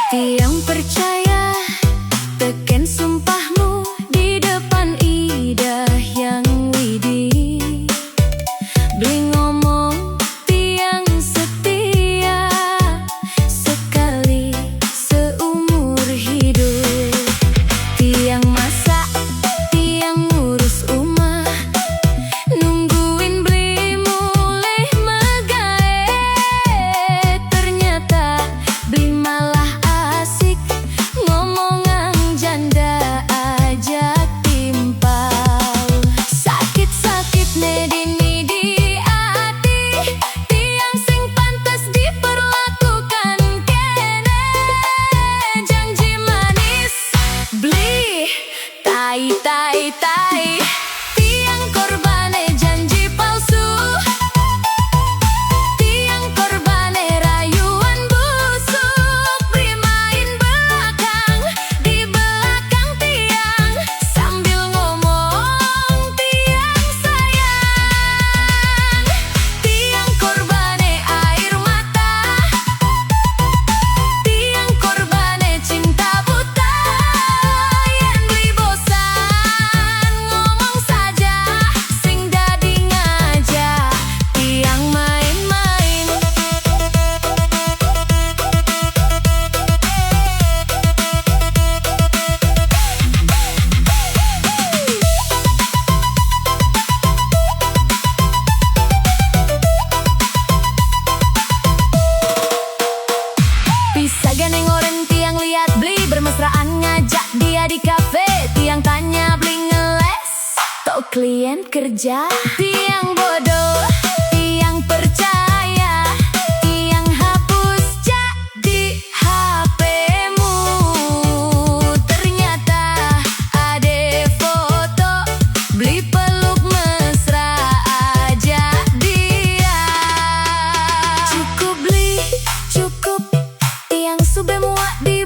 Tiang percaya teken sumpahmu di depan idah yang widih. Beli ngomong tiang setia sekali seumur hidup. Tiang masak, tiang ngurus rumah, nungguin beli mulih megae. Ternyata beli malah asik ngomongan janda aja timpal. Sakit-sakit nedini di hati, tiang sing pantas diperlakukan kene. Janji manis beli tai tai tai, tiang korbane janji palsu, tiang korbane rayuan busuk. Beli main belakang di belakang tiang sambil ngomong tiang sayang. Tiang korbane air mata, tiang korbane cinta buta. Yen beli bosan ngomong saja, sing dadi ngajak tiang main-main. Bisa ganeng oren tiang lihat beli bermesraan ngajak dia di kafe. Tiang tanya beli ngeles, tok klien kerja. Tiang bodoh, tiang percaya, tiang hapus chat di HP-mu. Ternyata ada foto beli peluk mesra aja dia. Cukup beli, cukup tiang sube muak di